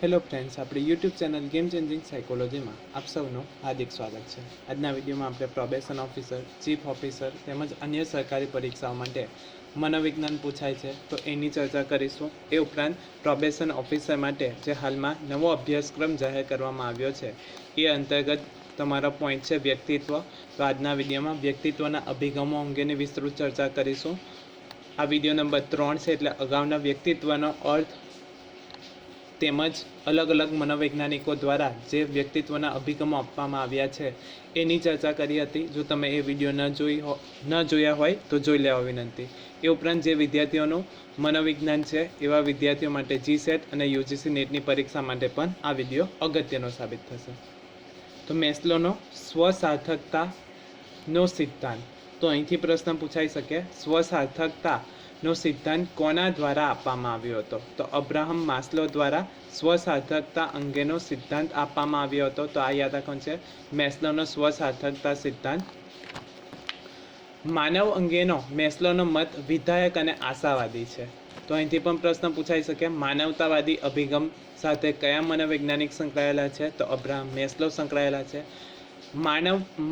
Hello friends, આપણી YouTube channel game changing સાયકોલોજીમાં આપ સૌનું હાર્દિક સ્વાગત છે. આજના વિડીયોમાં આપણે પ્રોબેશન ઓફિસર, ચીફ ઓફિસર તેમજ અન્ય સરકારી પરીક્ષાઓ માટે મનોવિજ્ઞાન પૂછાય છે તો એની ચર્ચા કરીશું. એ ઉપરાંત પ્રોબેશન ઓફિસર માટે જે હાલમાં નવો અભ્યાસક્રમ જાહેર કરવામાં આવ્યો છે એ અંતર્ગત તમારો પોઈન્ટ છે વ્યક્તિત્વ. તો આજના વિડીયોમાં વ્યક્તિત્વના અભિગમો અંગેની વિસ્તૃત ચર્ચા કરીશું. આ વિડીયો નંબર 3 છે, એટલે અગાઉના વ્યક્તિત્વનો અર્થ તેમજ અલગ અલગ મનોવૈજ્ઞાનિકો દ્વારા જે વ્યક્તિત્વના અભિગમો આપવામાં આવ્યા છે એની ચર્ચા કરી હતી. જો તમે એ વિડીયો ન જોયા હોય તો જોઈ લેવા વિનંતી. એ ઉપરાંત જે વિદ્યાર્થીઓનું મનોવિજ્ઞાન છે એવા વિદ્યાર્થીઓ માટે જીસેટ અને યુજીસી નેટની પરીક્ષા માટે પણ આ વિડીયો અગત્યનો સાબિત થશે. તો મેસ્લોનો સ્વસાર્થકતાનો સિદ્ધાંત. તો અહીંથી પ્રશ્ન પૂછાઈ શકે, સ્વસાર્થકતાનો સિદ્ધાંત કોના દ્વારા આપવામાં આવ્યો હતો? તો અબ્રાહમ માસ્લો દ્વારા સ્વસાર્થકતા અંગેનો સિદ્ધાંત આપવામાં આવ્યો હતો. તો આ યાદ રાખવાનું છે, મેસ્લોનો સ્વસાર્થકતા સિદ્ધાંત. માનવ અંગેનો મેસ્લોનો મત વિધાયક અને આશાવાદી છે. તો અહીંથી પણ પ્રશ્ન પૂછાઈ શકે, માનવતાવાદી અભિગમ સાથે કયા મનોવૈજ્ઞાનિક સંકળાયેલા છે? તો અબ્રાહમ મેસ્લો સંકળાયેલા છે.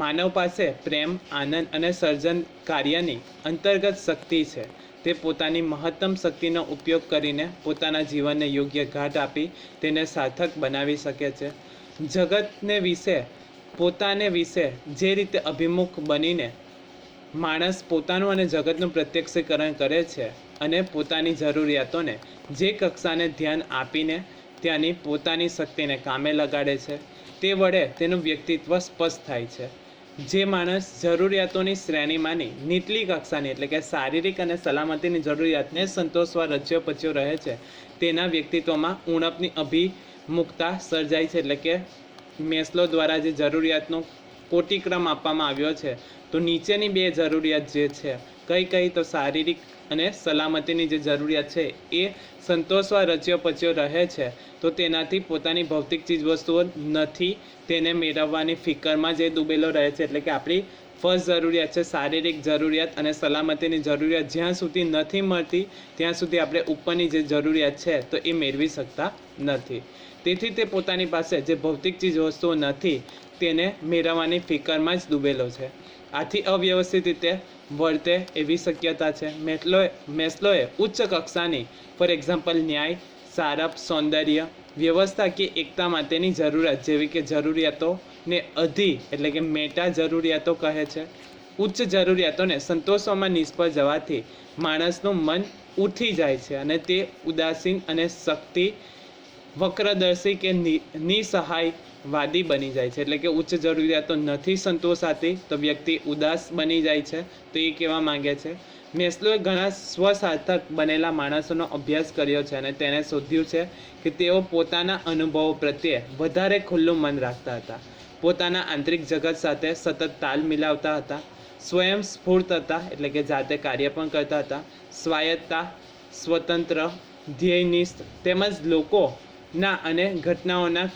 માનવ પાસે પ્રેમ, આનંદ અને સર્જન કાર્યની અંતર્ગત શક્તિ છે. તે પોતાની મહત્તમ શક્તિનો ઉપયોગ કરીને પોતાના જીવનને યોગ્ય ઘાટ આપી તેને સાર્થક બનાવી શકે છે. જગતને વિશે, પોતાને વિશે જે રીતે અભિમુખ બનીને માણસ પોતાનું અને જગતનું પ્રત્યક્ષીકરણ કરે છે અને પોતાની જરૂરિયાતોને જે કક્ષાને ધ્યાન આપીને ત્યાંની પોતાની શક્તિને કામે લગાડે છે તે વડે તેનું વ્યક્તિત્વ સ્પષ્ટ થાય છે. જે માણસ જરૂરિયાતોની શ્રેણીમાંની નીચલી કક્ષાની એટલે કે શારીરિક અને સલામતીની જરૂરિયાતને સંતોષવા રચ્યો પચ્યો રહે છે તેના વ્યક્તિત્વમાં ઉણપની અભિમુખતા સર્જાય છે. એટલે કે મેસ્લો દ્વારા જે જરૂરિયાતનો કોટિક્રમ આપવામાં આવ્યો છે તો નીચેની બે જરૂરિયાત જે છે કઈ તો શારીરિક અને સલામતીની જે જરૂરિયાત છે એ સંતોષવા રચ્યો પચ્યો રહે છે તો તેનાથી પોતાની ભૌતિક ચીજવસ્તુઓ નથી તેને મેળવવાની ફિકરમાં જે ડૂબેલો રહે છે. એટલે કે આપણી ફર્સ્ટ જરૂરિયાત છે શારીરિક જરૂરિયાત અને સલામતીની જરૂરિયાત જ્યાં સુધી નથી મળતી ત્યાં સુધી આપણે ઉપરની જે જરૂરિયાત છે તો એ મેળવી શકતા નથી. તેથી તે પોતાની પાસે જે ભૌતિક ચીજવસ્તુઓ નથી તેને મેળવવાની ફિકરમાં જ ડૂબેલો છે. આથી અવ્યવસ્થિત રીતે વર્તે એવી શક્યતા છે. મેસ્લોએ ઉચ્ચ કક્ષાની ફોર એક્ઝામ્પલ ન્યાય, સારપ, સૌંદર્ય, વ્યવસ્થા કે એકતા માટેની જરૂરિયાત જેવી કે જરૂરિયાતોને એટલે કે મેટા જરૂરિયાતો કહે છે. ઉચ્ચ જરૂરિયાતોને સંતોષવામાં નિષ્ફળ જવાથી માણસનું મન ઉઠી જાય છે અને તે ઉદાસીન અને શક્તિ વક્રદર્શી કે નિસહાયવાદી બની જાય છે. એટલે કે ઉચ્ચ જરૂરિયાતો નથી સંતોષાતી તો વ્યક્તિ ઉદાસ બની જાય છે. તો એ કહેવા માંગે છે. મેસ્લોએ ઘણા સ્વસાર્થક બનેલા માણસોનો અભ્યાસ કર્યો છે અને તેને શોધ્યું છે કે તેઓ પોતાના અનુભવો પ્રત્યે વધારે ખુલ્લું મન રાખતા હતા, પોતાના આંતરિક જગત સાથે સતત તાલ મિલાવતા હતા, સ્વયં સ્ફૂર્ત હતા એટલે કે જાતે કાર્ય પણ કરતા હતા, સ્વાયત્તા, સ્વતંત્ર, ધ્યેયનિષ્ઠ તેમજ લોકોના અને ઘટનાઓના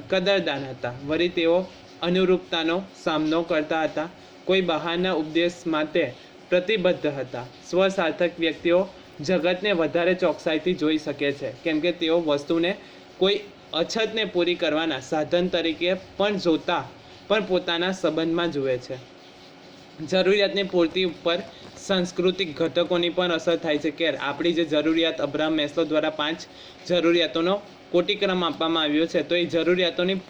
કદરદાન હતા. વળી તેઓ અનુરૂપતાનો સામનો કરતા હતા, કોઈ બહારના ઉપદેશ માટે પ્રતિબદ્ધ હતા. સ્વસાર્થક વ્યક્તિઓ જગતને વધારે ચોકસાઈથી જોઈ શકે છે કેમ કે તેઓ વસ્તુને કોઈ અછતને પૂરી કરવાના સાધન તરીકે પણ જોતા પણ પોતાના સંબંધમાં જુએ છે. જરૂરિયાતની પૂર્તિ ઉપર સાંસ્કૃતિક ઘટકોની પણ અસર થાય છે કે આપણી જે જરૂરિયાત અબ્રાહમ મેસ્લો દ્વારા 5 જરૂરિયાતોનો કોટિક્રમ આપવામાં આવ્યો છે તો એ જરૂરિયાતોની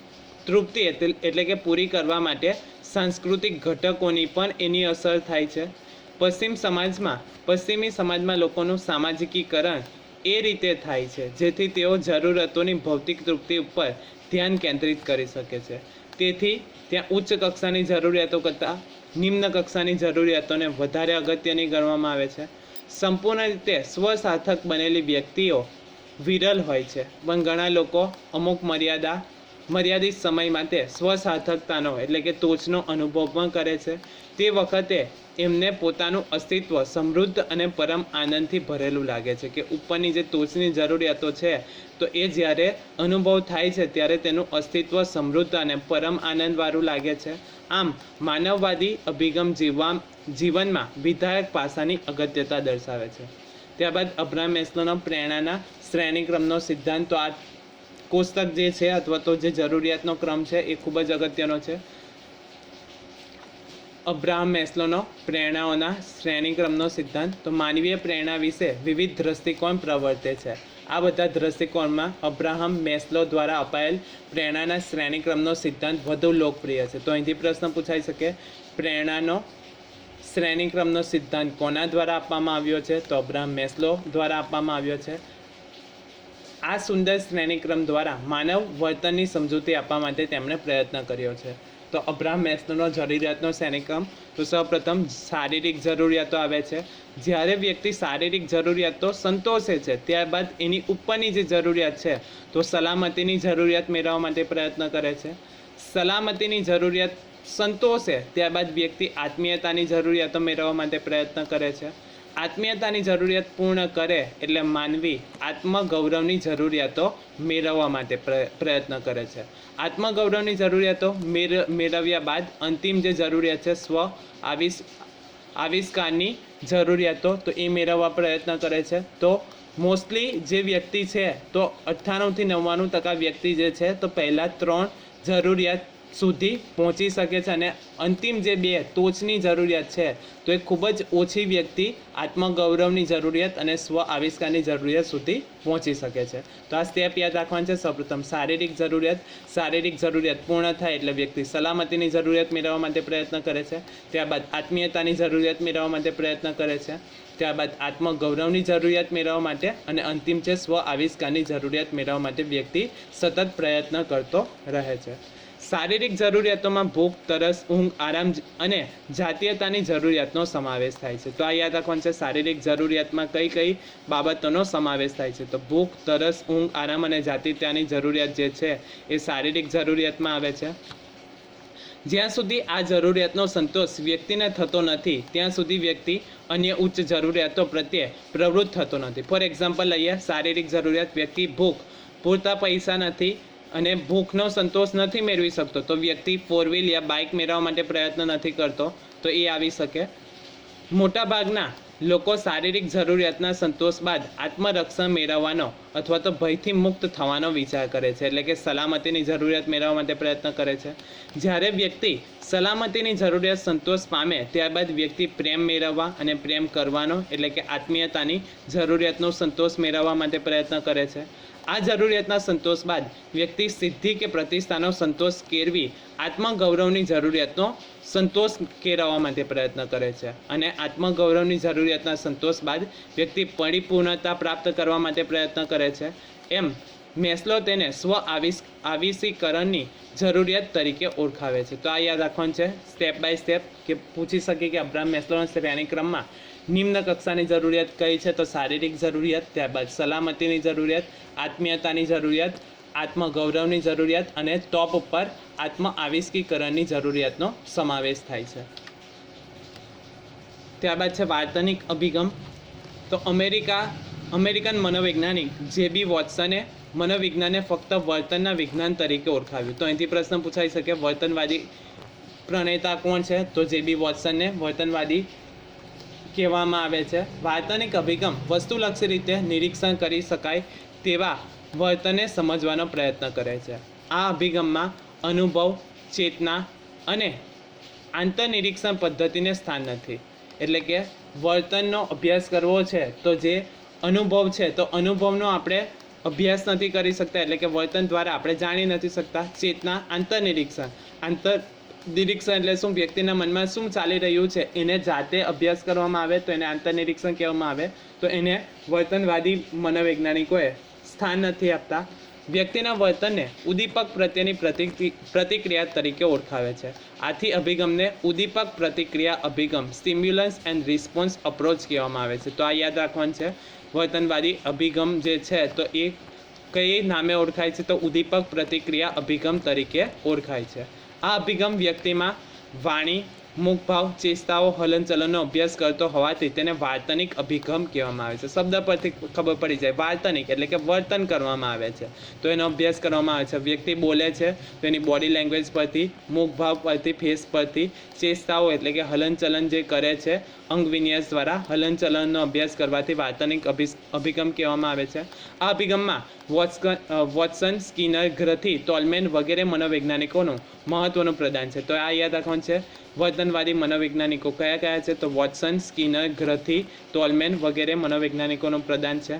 તૃપ્તિ એટલે કે પૂરી કરવા માટે સાંસ્કૃતિક ઘટકોની પણ એની અસર થાય છે. પશ્ચિમી સમાજમાં લોકોનું સામાજિકીકરણ એ રીતે થાય છે જેથી તેઓ જરૂરતોની ભૌતિક તૃપ્તિ ઉપર ધ્યાન કેન્દ્રિત કરી શકે છે. તેથી ત્યાં ઉચ્ચ કક્ષાની જરૂરિયાતો કરતાં નિમ્ન કક્ષાની જરૂરિયાતોને વધારે અગત્યની ગણવામાં આવે છે. સંપૂર્ણ રીતે સ્વસાર્થક બનેલી વ્યક્તિઓ વિરલ હોય છે પણ ઘણા લોકો અમુક મર્યાદિત સમય માટે સ્વસાર્થકતાનો એટલે કે ટોચનો અનુભવ પણ કરે છે. તે વખતે એમને પોતાનું અસ્તિત્વ સમૃદ્ધ અને પરમ આનંદથી ભરેલું લાગે છે કે ઉપરની જે ટોચની જરૂરિયાતો છે તો એ જ્યારે અનુભવ થાય છે ત્યારે તેનું અસ્તિત્વ સમૃદ્ધ અને પરમ આનંદવાળું લાગે છે. આમ માનવવાદી અભિગમ જીવનમાં વિધાયક પાસાની અગત્યતા દર્શાવે છે. ત્યારબાદ અબ્રાહમ મેસ્લોનો પ્રેરણાના શ્રેણીક્રમનો સિદ્ધાંત. તો આ કોષ્ટક જે છે અથવા તો જે જરૂરિયાતનો ક્રમ છે એ ખૂબ જ અગત્યનો છે. અબ્રાહમ મેસ્લોનો પ્રેરણાઓના શ્રેણીક્રમનો સિદ્ધાંત. તો માનવીય પ્રેરણા વિશે વિવિધ દ્રષ્ટિકોણ પ્રવર્તે છે. આ બધા દ્રષ્ટિકોણમાં અબ્રાહમ મેસ્લો દ્વારા અપાયેલ પ્રેરણાના શ્રેણીક્રમનો સિદ્ધાંત વધુ લોકપ્રિય છે. તો અહીંથી પ્રશ્ન પૂછાઈ શકે, પ્રેરણાનો શ્રેણીક્રમનો સિદ્ધાંત કોના દ્વારા આપવામાં આવ્યો છે? તો અબ્રાહમ મેસ્લો દ્વારા આપવામાં આવ્યો છે. આ સુંદર શ્રેણીક્રમ દ્વારા માનવ વર્તનની સમજૂતી આપવા માટે તેમણે પ્રયત્ન કર્યો છે. તો અબ્રાહમ મેસ્લોનો જરૂરિયાતનો શ્રેણીક્રમ. તો સૌપ્રથમ શારીરિક જરૂરિયાતો આવે છે. જ્યારે વ્યક્તિ શારીરિક જરૂરિયાતો સંતોષે છે ત્યારબાદ એની ઉપરની જે જરૂરિયાત છે તો સલામતીની જરૂરિયાત મેળવવા માટે પ્રયત્ન કરે છે. સલામતીની જરૂરિયાત સંતોષે ત્યારબાદ વ્યક્તિ આત્મીયતાની જરૂરિયાતો મેળવવા માટે પ્રયત્ન કરે છે. આત્મીયતાની જરૂરિયાત પૂર્ણ કરે એટલે માનવી આત્મગૌરવની જરૂરિયાતો મેળવવા માટે પ્રયત્ન કરે છે. આત્મગૌરવની જરૂરિયાતો મેળવ્યા બાદ અંતિમ જે જરૂરિયાત છે સ્વ આવિષ્કારની જરૂરિયાતો, તો એ મેળવવા પ્રયત્ન કરે છે. તો મોસ્ટલી જે વ્યક્તિ છે તો 98 થી 99% વ્યક્તિ જે છે તો પહેલાં 3 જરૂરિયાત સુધી પહોંચી શકે છે અને અંતિમ જે 2 ટોચની જરૂરિયાત છે તો એ ખૂબ જ ઓછી વ્યક્તિ આત્મગૌરવની જરૂરિયાત અને સ્વ આવિષ્કારની જરૂરિયાત સુધી પહોંચી શકે છે. તો આ સ્ટેપ યાદ રાખવાનું છે. સૌપ્રથમ શારીરિક જરૂરિયાત પૂર્ણ થાય એટલે વ્યક્તિ સલામતીની જરૂરિયાત મેળવવા માટે પ્રયત્ન કરે છે. ત્યારબાદ આત્મીયતાની જરૂરિયાત મેળવવા માટે પ્રયત્ન કરે છે. ત્યારબાદ આત્મગૌરવની જરૂરિયાત મેળવવા માટે અને અંતિમ છે સ્વ આવિષ્કારની જરૂરિયાત મેળવવા માટે વ્યક્તિ સતત પ્રયત્ન કરતો રહે છે. શારીરિક જરૂરિયાતોમાં ભૂખ, તરસ, ઊંઘ, આરામ અને જાતીયતાની જરૂરિયાતનો સમાવેશ થાય છે. તો આ યાદ રાખવાનું છે. શારીરિક જરૂરિયાતમાં કઈ કઈ બાબતોનો સમાવેશ થાય છે? તો ભૂખ, તરસ, ઊંઘ, આરામ અને જાતીયતાની જરૂરિયાત જે છે એ શારીરિક જરૂરિયાતમાં આવે છે. જ્યાં સુધી આ જરૂરિયાતનો સંતોષ વ્યક્તિને થતો નથી ત્યાં સુધી વ્યક્તિ અન્ય ઉચ્ચ જરૂરિયાતો પ્રત્યે પ્રવૃત્ત થતો નથી. ફોર એક્ઝામ્પલ લઈએ, શારીરિક જરૂરિયાત વ્યક્તિ ભૂખ, પૂરતા પૈસા નથી અને ભૂખનો સંતોષ નથી મેળવી શકતો તો વ્યક્તિ 4 વ્હીલ યા બાઇક મેળવવા માટે પ્રયત્ન નથી કરતો, તો એ આવી શકે. મોટાભાગના લોકો શારીરિક જરૂરિયાતના સંતોષ બાદ આત્મરક્ષણ મેળવવાનો અથવા તો ભયથી મુક્ત થવાનો વિચાર કરે છે, એટલે કે સલામતીની જરૂરિયાત મેળવવા માટે પ્રયત્ન કરે છે. જ્યારે વ્યક્તિ સલામતીની જરૂરિયાત સંતોષ પામે ત્યારબાદ વ્યક્તિ પ્રેમ મેળવવા અને પ્રેમ કરવાનો એટલે કે આત્મીયતાની જરૂરિયાતનો સંતોષ મેળવવા માટે પ્રયત્ન કરે છે. આ જરૂરિયાતના સંતોષ બાદ વ્યક્તિ સિદ્ધિ કે પ્રતિષ્ઠાનો સંતોષ કેળવી આત્મગૌરવની જરૂરિયાતનો સંતોષ કેળવવા માટે પ્રયત્ન કરે છે. અને આત્મગૌરવની જરૂરિયાતના સંતોષ બાદ વ્યક્તિ પરિપૂર્ણતા પ્રાપ્ત કરવા માટે પ્રયત્ન કરે છે. એમ મેસ્લો તેને સ્વ આવિષ્કરણની જરૂરિયાત તરીકે ઓળખાવે છે. તો આ યાદ રાખવાનું છે સ્ટેપ બાય સ્ટેપ, કે પૂછી શકે કે અબ્રાહમ મેસ્લોના શ્રેણીક્રમમાં નિમ્ન કક્ષાની જરૂરિયાત કઈ છે? તો શારીરિક જરૂરિયાત, ત્યારબાદ સલામતીની જરૂરિયાત, આત્મીયતાની જરૂરિયાત, આત્મગૌરવની જરૂરિયાત અને ટોપ ઉપર આત્મ આવિષ્કીકરણની જરૂરિયાતનો સમાવેશ થાય છે. ત્યારબાદ છે વાર્તનિક અભિગમ. તો અમેરિકન મનોવૈજ્ઞાનિક જે.બી. વોટ્સને મનોવિજ્ઞાનને ફક્ત વર્તનના વિજ્ઞાન તરીકે ઓળખાવ્યું. તો અહીંથી પ્રશ્ન પૂછાઈ શકે, વર્તનવાદી પ્રણેતા કોણ છે? તો જે.બી. વોટ્સનને વર્તનવાદી કહેવામાં આવે છે. વાર્તનિક અભિગમ વસ્તુલક્ષી રીતે નિરીક્ષણ કરી શકાય તેવા વર્તનને સમજવાનો પ્રયત્ન કરે છે. આ અભિગમમાં અનુભવ, ચેતના અને આંતરનિરીક્ષણ પદ્ધતિને સ્થાન નથી. એટલે કે વર્તનનો અભ્યાસ કરવો છે તો જે અનુભવ છે તો અનુભવનો આપણે અભ્યાસ નથી કરી શકતા, એટલે કે વર્તન દ્વારા આપણે જાણી નથી શકતા. ચેતના, આંતરનિરીક્ષણ એટલે શું? વ્યક્તિના મનમાં શું ચાલી રહ્યું છે એને જાતે અભ્યાસ કરવામાં આવે તો એને આંતરનિરીક્ષણ કહેવામાં આવે. તો એને વર્તનવાદી મનોવૈજ્ઞાનિકોએ સ્થાન નથી આપતા. વ્યક્તિના વર્તનને ઉદ્દીપક પ્રત્યેની પ્રતિક્રિયા તરીકે ઓળખાવે છે. આથી અભિગમને ઉદ્દીપક પ્રતિક્રિયા અભિગમ સ્ટિમ્યુલન્સ એન્ડ રિસ્પોન્સ અપ્રોચ કહેવામાં આવે છે. તો આ યાદ રાખવાનું છે. વર્તનવાદી અભિગમ જે છે તો એ કઈ નામે ઓળખાય છે? તો ઉદ્દીપક પ્રતિક્રિયા અભિગમ તરીકે ઓળખાય છે. આ અભિગમ વ્યક્તિમાં વાણી, મુખભાવ, ચેષ્ટાઓ, હલનચલનનો અભ્યાસ કરતો હોવાથી તેને વાર્તનિક અભિગમ કહેવામાં આવે છે. શબ્દ પરથી ખબર પડી જાય, વાર્તનિક એટલે કે વર્તન કરવામાં આવે છે તો એનો અભ્યાસ કરવામાં આવે છે. વ્યક્તિ બોલે છે તો એની બોડી લેંગ્વેજ પરથી, મુખભાવ પરથી, ફેસ પરથી, ચેષ્ટાઓ એટલે કે હલનચલન જે કરે છે અંગ વિન્યાસ દ્વારા, હલનચલનનો અભ્યાસ કરવાથી વાર્તનિક અભિગમ કહેવામાં આવે છે. આ અભિગમમાં વોટસન, સ્કિનર, ગ્રથી, ટોલમેન વગેરે મનોવૈજ્ઞાનિકોનું મહત્વનું પ્રદાન છે. તો આ યાદ રાખવાનું છે. વર્તનવાદી મનોવૈજ્ઞાનિકો કયા કયા છે? તો વોટસન, સ્કિનર, ગ્રથી, ટોલમેન વગેરે મનોવૈજ્ઞાનિકોનું પ્રદાન છે.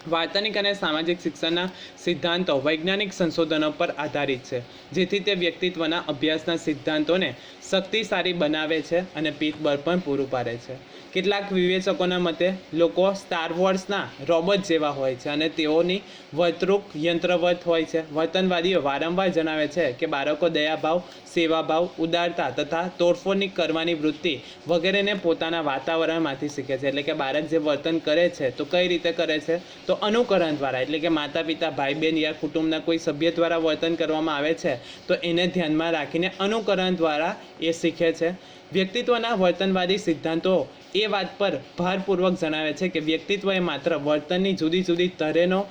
વાર્તનિક અને સામાજિક શિક્ષણના સિદ્ધાંતો વૈજ્ઞાનિક સંશોધનો પર આધારિત છે, જેથી તે વ્યક્તિત્વના અભ્યાસના સિદ્ધાંતોને શક્તિશાળી બનાવે છે અને પીઠબળ પણ પૂરું પાડે છે. કેટલાક વિવેચકોના મતે લોકો સ્ટાર વોર્સના રોબોટ જેવા હોય છે અને તેઓની વર્તણૂક યંત્રવત હોય છે. વર્તનવાદીઓ વારંવાર જણાવે છે કે બાળકો દયાભાવ, સેવાભાવ, ઉદારતા તથા તોડફોડ કરવાની વૃત્તિ વગેરેને પોતાના વાતાવરણમાંથી શીખે છે. એટલે કે બાળક જે વર્તન કરે છે તો કઈ રીતે કરે છે? તો અનુકરણ દ્વારા, એટલે કે માતા પિતા, ભાઈ બહેન યા કુટુંબના કોઈ સભ્ય દ્વારા વર્તન કરવામાં આવે છે તો એને ધ્યાનમાં રાખીને અનુકરણ દ્વારા એ શીખે છે. વ્યક્તિત્વના વર્તનવાદી સિદ્ધાંતો એ વાત પર ભારપૂર્વક જણાવે છે કે વ્યક્તિત્વ એ માત્ર વર્તનની જુદી જુદી તરેનો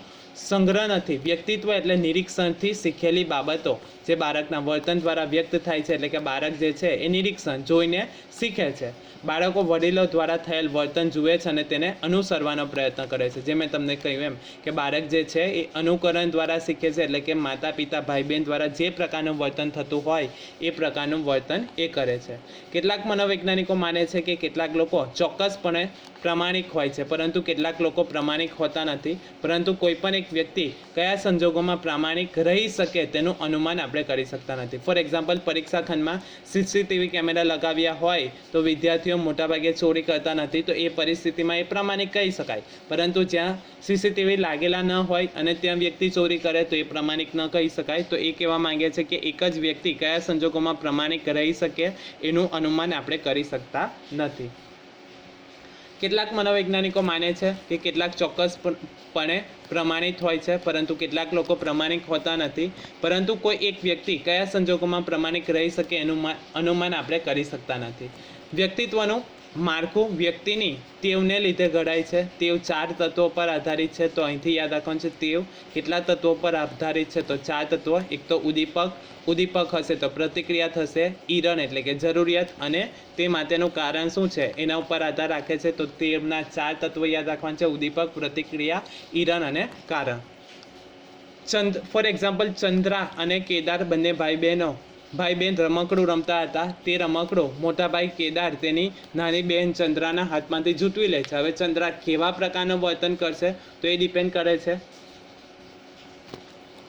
સંગ્રહ નથી. વ્યક્તિત્વ એટલે નિરીક્ષણથી શીખેલી બાબતો જે બાળકના વર્તન દ્વારા વ્યક્ત થાય છે. એટલે કે બાળક જે છે એ નિરીક્ષણ જોઈને શીખે છે. બાળકો વડીલો દ્વારા થયેલ વર્તન જુએ છે અને તેને અનુસરવાનો પ્રયત્ન કરે છે. જે મેં તમને કહ્યું એમ કે બાળક જે છે એ અનુકરણ દ્વારા શીખે છે. એટલે કે માતા પિતા, ભાઈ બહેન દ્વારા જે પ્રકારનું વર્તન થતું હોય એ પ્રકારનું વર્તન એ કરે છે. કેટલાક મનોવૈજ્ઞાનિકો માને છે કે કેટલાક લોકો ચોક્કસપણે પ્રામાણિક હોય છે, પરંતુ કેટલાક લોકો પ્રામાણિક હોતા નથી. પરંતુ કોઈ પણ એક વ્યક્તિ કયા સંજોગોમાં પ્રામાણિક રહી શકે તેનું અનુમાન આપણે કરી શકતા નથી. ફોર એક્ઝામ્પલ, પરીક્ષા ખંડમાં સીસીટીવી કેમેરા લગાવ્યા હોય તો વિદ્યાર્થીઓ મોટાભાગે ચોરી કરતા નથી, તો એ પરિસ્થિતિમાં એ પ્રામાણિક કહી શકાય. પરંતુ જ્યાં સીસીટીવી લાગેલા ન હોય અને ત્યાં વ્યક્તિ ચોરી કરે તો એ પ્રામાણિક ન કહી શકાય. તો એ કહેવા માંગે છે કે એક જ વ્યક્તિ કયા સંજોગોમાં પ્રામાણિક રહી શકે એનું અનુમાન આપણે કરી શકતા નથી. કેટલાક મનોવૈજ્ઞાનિકો માને છે કે કેટલાક ચોક્કસપણે પ્રમાણિત હોય છે, પરંતુ કેટલાક લોકો પ્રમાણિક હોતા નથી. પરંતુ કોઈ એક વ્યક્તિ કયા સંજોગોમાં પ્રમાણિક રહી શકે એનું અનુમાન આપણે કરી શકતા નથી. વ્યક્તિત્વનું માળખું વ્યક્તિની ટેવને લીધે ઘડાય છે. ટેવ 4 તત્વો પર આધારિત છે. તો અહીંથી યાદ રાખવાનું છે, ટેવ કેટલા તત્વો પર આધારિત છે? તો 4 તત્વો. એક તો ઉદ્દીપક હશે તો પ્રતિક્રિયા થશે. ઈરણ એટલે કે જરૂરિયાત અને તે માટેનું કારણ શું છે એના ઉપર આધાર રાખે છે. તો ટેવના 4 તત્વો યાદ રાખવાના છે: ઉદ્દીપક, પ્રતિક્રિયા, ઈરણ અને કારણ. ફોર એક્ઝામ્પલ, ચંદ્રા અને કેદાર બંને ભાઈ બહેન રમકડું રમતા હતા. તે રમકડું મોટા ભાઈ કેદાર તેની નાની બહેન ચંદ્રાના હાથમાંથી ઝૂંટવી લે છે. હવે ચંદ્રા કેવા પ્રકારનું વર્તન કરશે તો એ ડિપેન્ડ કરે છે.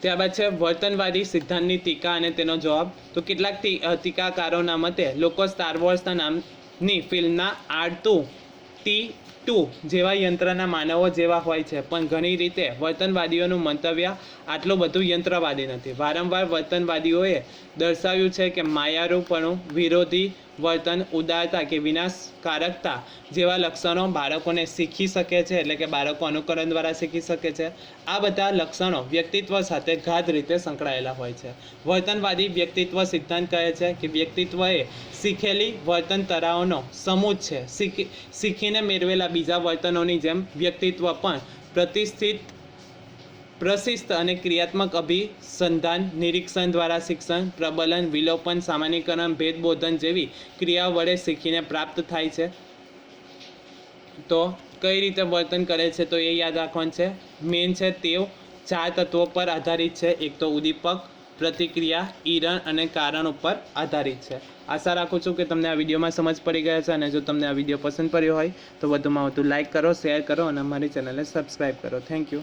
ત્યારબાદ છે વર્તનવાદી સિદ્ધાંતની ટીકા અને તેનો જવાબ. તો કેટલાક ટીકાકારોના મતે લોકો સ્ટાર વોર્સના નામની ફિલ્મના R2-D2 જેવા યંત્રના માનવો જેવા હોય છે, પણ ઘણી રીતે વર્તનવાદીઓનું મંતવ્ય આટલું બધું યંત્રવાદી નથી. વારંવાર વર્તનવાદીઓએ દર્શાવ્યું છે કે માયારૂપણું, વિરોધી વર્તન, ઉદારતા કે વિનાશકારકતા જેવા લક્ષણો બાળકોને શીખી શકે છે. એટલે કે બાળકો અનુકરણ દ્વારા શીખી શકે છે. આ બધા લક્ષણો વ્યક્તિત્વ સાથે ગાઢ રીતે સંકળાયેલા હોય છે. વર્તનવાદી વ્યક્તિત્વ સિદ્ધાંત કહે છે કે વ્યક્તિત્વ એ શીખેલી વર્તન તરાઓનો સમૂહ છે. શીખીને મેળવેલા બીજા વર્તનોની જેમ વ્યક્તિત્વ પણ પ્રશિસ્ત અને ક્રિયાત્મક અભિસંધાન, નિરીક્ષણ દ્વારા શિક્ષણ, પ્રબલન, વિલોપન, સામાન્યીકરણ, ભેદબોધન જેવી ક્રિયાઓ વડે શીખીને પ્રાપ્ત થાય છે. તો કઈ રીતે વર્તન કરે છે તો એ યાદ રાખવાનું છે. મેન છે ટેવ 4 તત્વો પર આધારિત છે. એક તો ઉદ્દીપક, પ્રતિક્રિયા, ઈરણ અને કારણ ઉપર આધારિત છે. આશા રાખું છું કે તમને આ વિડીયોમાં સમજ પડી ગયા છે. અને જો તમને આ વિડીયો પસંદ પડ્યો હોય તો વધુમાં વધુ લાઇક કરો, શેર કરો અને અમારી ચેનલને સબસ્ક્રાઈબ કરો. Thank you.